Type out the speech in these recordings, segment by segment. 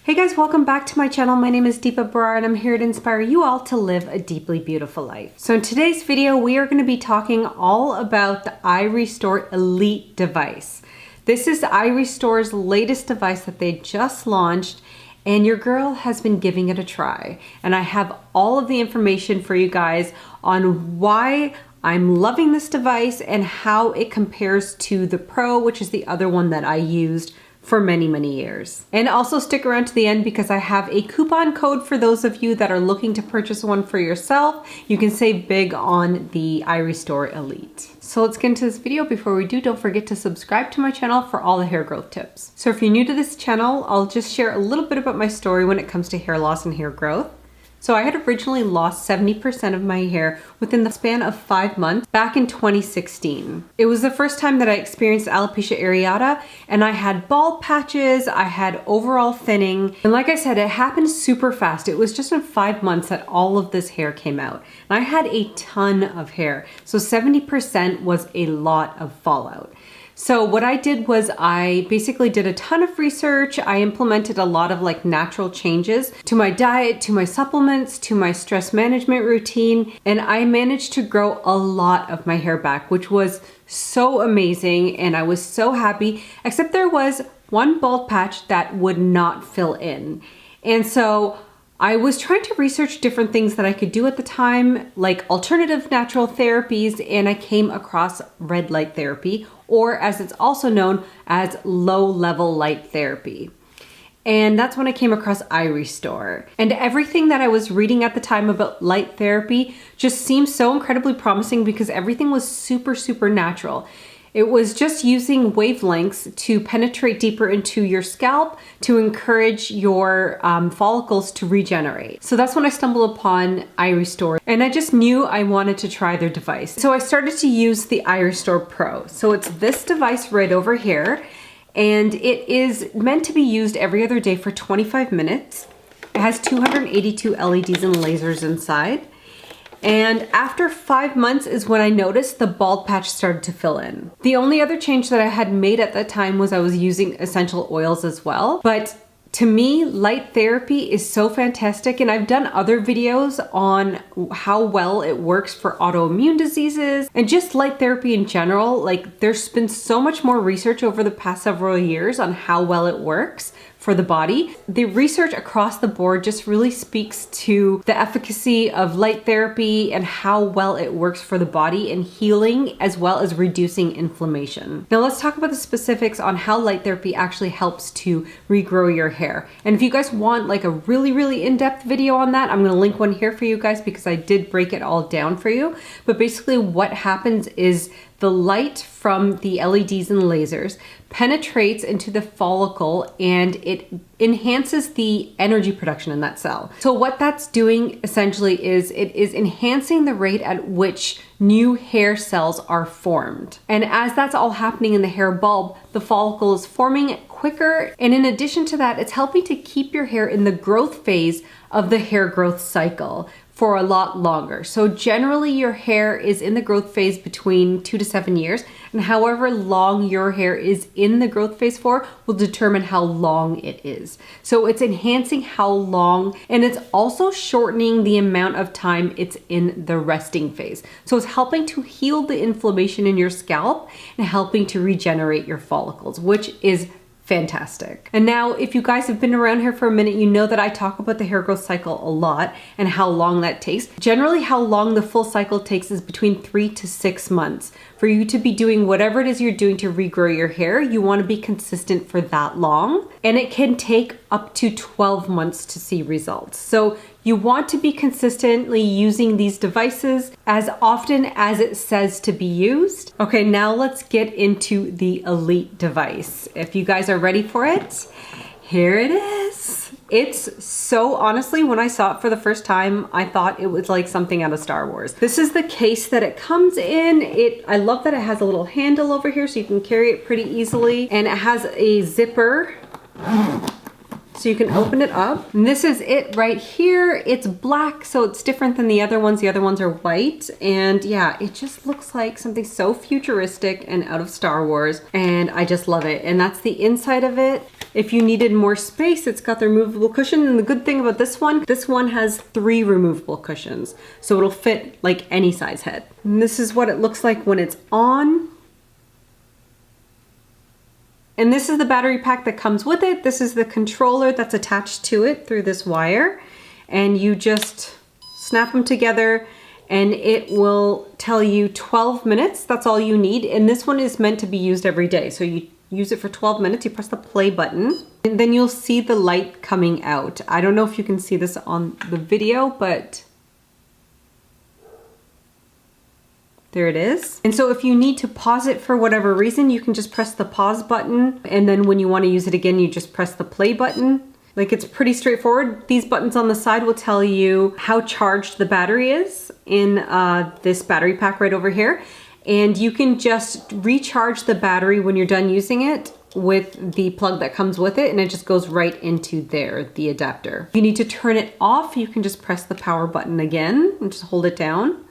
Hey guys, welcome back to my channel. My name is Deepa Brar and I'm here to inspire you all to live a deeply beautiful life. So in today's video, we are going to be talking all about the iRestore Elite device. This is iRestore's latest device that they just launched, and your girl has been giving it a try. And I have all of the information for you guys on why I'm loving this device and how it compares to the Pro, which is the other one that I used for many years. And also stick around to the end because I have a coupon code for those of you that are looking to purchase one for yourself. You can save big on the iRestore Elite. So let's get into this video. Before we do, don't forget to subscribe to my channel for all the hair growth tips. So if you're new to this channel, I'll just share a little bit about my story when it comes to hair loss and hair growth. So I had originally lost 70% of my hair within the span of 5 months back in 2016. It was the first time that I experienced alopecia areata, and I had bald patches, I had overall thinning, and like I said, it happened super fast. It was just in 5 months that all of this hair came out. And I had a ton of hair, so 70% was a lot of fallout. So what I did was I basically did a ton of research. I implemented a lot of natural changes to my diet, to my supplements, to my stress management routine, and I managed to grow a lot of my hair back, which was so amazing, and I was so happy, except there was one bald patch that would not fill in. And so I was trying to research different things that I could do at the time, like alternative natural therapies, and I came across red light therapy, or as it's also known as low-level light therapy. And that's when I came across iRestore. And everything that I was reading at the time about light therapy just seemed so incredibly promising because everything was super natural. It was just using wavelengths to penetrate deeper into your scalp to encourage your follicles to regenerate. So that's when I stumbled upon iRestore, and I just knew I wanted to try their device. So I started to use the iRestore Pro. So it's this device right over here, and it is meant to be used every other day for 25 minutes. It has 282 LEDs and lasers inside. And after 5 months is when I noticed the bald patch started to fill in. The only other change that I had made at that time was I was using essential oils as well. But to me, light therapy is so fantastic, and I've done other videos on how well it works for autoimmune diseases and just light therapy in general. There's been so much more research over the past several years on how well it works for the body. The research across the board just really speaks to the efficacy of light therapy and how well it works for the body in healing as well as reducing inflammation. Now let's talk about the specifics on how light therapy actually helps to regrow your hair. And if you guys want a really in-depth video on that, I'm gonna link one here for you guys because I did break it all down for you. But basically what happens is the light from the LEDs and lasers penetrates into the follicle and it enhances the energy production in that cell. So what that's doing essentially is it is enhancing the rate at which new hair cells are formed. And as that's all happening in the hair bulb, the follicle is forming quicker. And in addition to that, it's helping to keep your hair in the growth phase of the hair growth cycle for a lot longer. So generally your hair is in the growth phase between 2 to 7 years, and however long your hair is in the growth phase for will determine how long it is. So it's enhancing how long, and it's also shortening the amount of time it's in the resting phase. So it's helping to heal the inflammation in your scalp and helping to regenerate your follicles, which is fantastic. And now, if you guys have been around here for a minute, you know that I talk about the hair growth cycle a lot and how long that takes. Generally, how long the full cycle takes is between 3 to 6 months. For you to be doing whatever it is you're doing to regrow your hair, you want to be consistent for that long. And it can take up to 12 months to see results. So you want to be consistently using these devices as often as it says to be used. Okay, now let's get into the Elite device. If you guys are ready for it, here it is. It's so, honestly, when I saw it for the first time, I thought it was like something out of Star Wars. This is the case that it comes in. I love that it has a little handle over here so you can carry it pretty easily. And it has a zipper So you can open it up. And this is it right here. It's black, so it's different than the other ones. The other ones are white. And yeah, it just looks like something so futuristic and out of Star Wars. And I just love it. And that's the inside of it. If you needed more space, it's got the removable cushion. And the good thing about this one has 3 removable cushions. So it'll fit like any size head. And this is what it looks like when it's on. And this is the battery pack that comes with it. This is the controller that's attached to it through this wire. And you just snap them together and it will tell you 12 minutes. That's all you need. And this one is meant to be used every day. So you use it for 12 minutes, you press the play button, and then you'll see the light coming out. I don't know if you can see this on the video, but there it is. And so if you need to pause it for whatever reason, you can just press the pause button. And then when you want to use it again, you just press the play button. Like, it's pretty straightforward. These buttons on the side will tell you how charged the battery is in this battery pack right over here. And you can just recharge the battery when you're done using it with the plug that comes with it, and it just goes right into there, the adapter. If you need to turn it off, you can just press the power button again and just hold it down.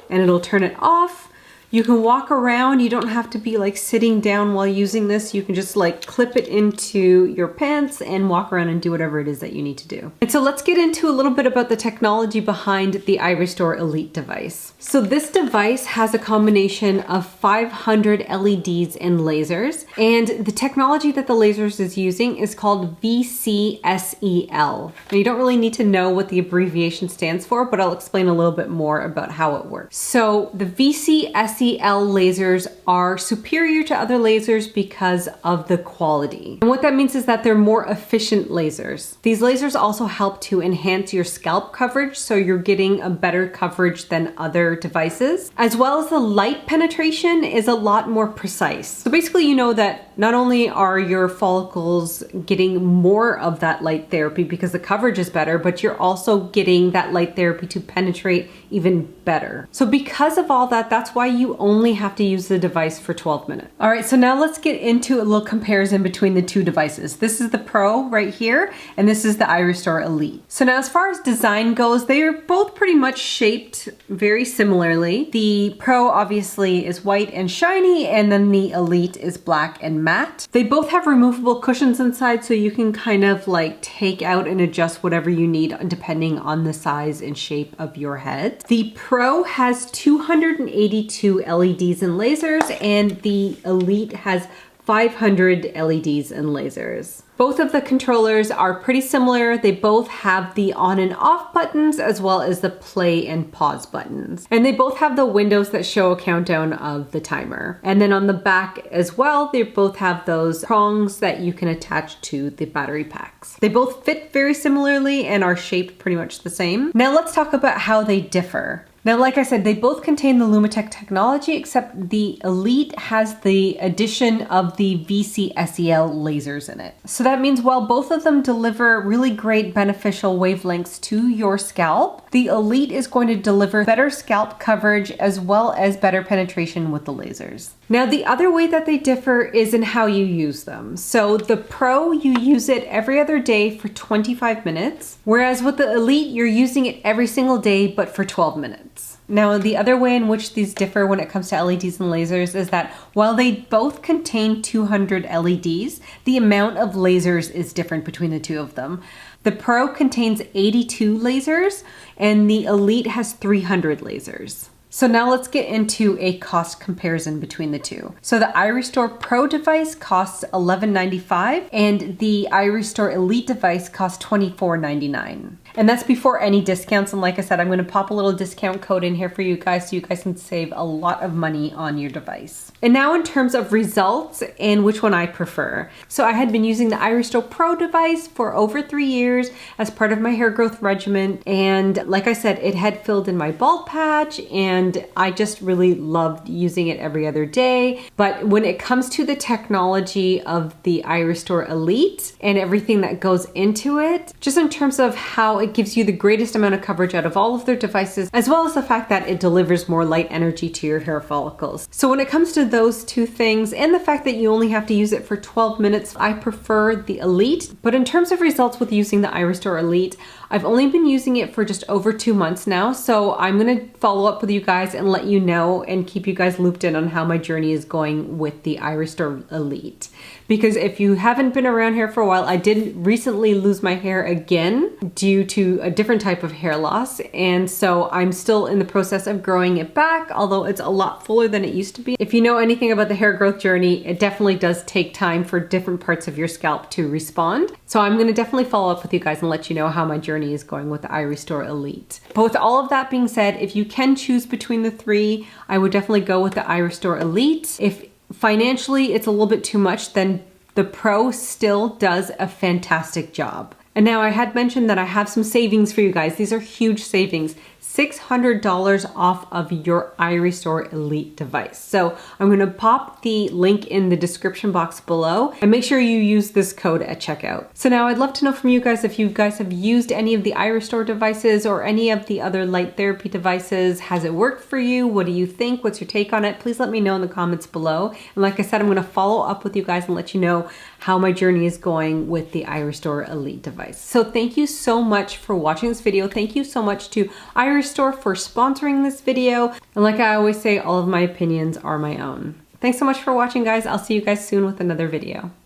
And it'll turn it off. You can walk around. You don't have to be like sitting down while using this. You can just like clip it into your pants and walk around and do whatever it is that you need to do. And so let's get into a little bit about the technology behind the iRestore Elite device. So this device has a combination of 500 LEDs and lasers. And the technology that the lasers is using is called VCSEL. Now, you don't really need to know what the abbreviation stands for, but I'll explain a little bit more about how it works. So the VCSEL lasers are superior to other lasers because of the quality. And what that means is that they're more efficient lasers. These lasers also help to enhance your scalp coverage, so you're getting a better coverage than other devices, as well as the light penetration is a lot more precise. So basically, you know that not only are your follicles getting more of that light therapy because the coverage is better, but you're also getting that light therapy to penetrate even better. So because of all that, that's why you only have to use the device for 12 minutes. All right, so now let's get into a little comparison between the two devices. This is the Pro right here, and this is the iRestore Elite. So now as far as design goes, they are both pretty much shaped very similarly. The Pro obviously is white and shiny, and then the Elite is black and matte. They both have removable cushions inside, so you can kind of like take out and adjust whatever you need depending on the size and shape of your head. The Pro has 282 LEDs and lasers, and the Elite has 500 LEDs and lasers. Both of the controllers are pretty similar. They both have the on and off buttons as well as the play and pause buttons. And they both have the windows that show a countdown of the timer. And then on the back as well, they both have those prongs that you can attach to the battery packs. They both fit very similarly and are shaped pretty much the same. Now let's talk about how they differ. Now, like I said, they both contain the Lumitech technology, except the Elite has the addition of the VCSEL lasers in it. So that means while both of them deliver really great beneficial wavelengths to your scalp, the Elite is going to deliver better scalp coverage as well as better penetration with the lasers. Now, the other way that they differ is in how you use them. So the Pro, you use it every other day for 25 minutes, whereas with the Elite, you're using it every single day, but for 12 minutes. Now, the other way in which these differ when it comes to LEDs and lasers is that while they both contain 200 LEDs, the amount of lasers is different between the two of them. The Pro contains 82 lasers, and the Elite has 300 lasers. So now let's get into a cost comparison between the two. So the iRestore Pro device costs $11.95 and the iRestore Elite device costs $24.99. And that's before any discounts. And like I said, I'm going to pop a little discount code in here for you guys so you guys can save a lot of money on your device. And now in terms of results and which one I prefer. So I had been using the iRestore Pro device for over 3 years as part of my hair growth regimen. And like I said, it had filled in my bald patch and and I just really loved using it every other day. But when it comes to the technology of the iRestore Elite and everything that goes into it, just in terms of how it gives you the greatest amount of coverage out of all of their devices, as well as the fact that it delivers more light energy to your hair follicles. So when it comes to those two things and the fact that you only have to use it for 12 minutes, I prefer the Elite. But in terms of results with using the iRestore Elite, I've only been using it for just over 2 months now, so I'm gonna follow up with you guys and let you know and keep you guys looped in on how my journey is going with the iRestore Elite. Because if you haven't been around here for a while, I did recently lose my hair again due to a different type of hair loss, and so I'm still in the process of growing it back, although it's a lot fuller than it used to be. If you know anything about the hair growth journey, it definitely does take time for different parts of your scalp to respond. So I'm gonna definitely follow up with you guys and let you know how my journey is going with the iRestore Elite. But with all of that being said, if you can choose between the three, I would definitely go with the iRestore Elite. If financially it's a little bit too much, then the Pro still does a fantastic job. And now I had mentioned that I have some savings for you guys. These are huge savings. $600 off of your iRestore Elite device. So I'm gonna pop the link in the description box below and make sure you use this code at checkout. So now I'd love to know from you guys if you guys have used any of the iRestore devices or any of the other light therapy devices. Has it worked for you? What do you think? What's your take on it? Please let me know in the comments below. And like I said, I'm gonna follow up with you guys and let you know how my journey is going with the iRestore Elite device. So thank you so much for watching this video. Thank you so much to iRestore for sponsoring this video. And like I always say, all of my opinions are my own. Thanks so much for watching, guys. I'll see you guys soon with another video.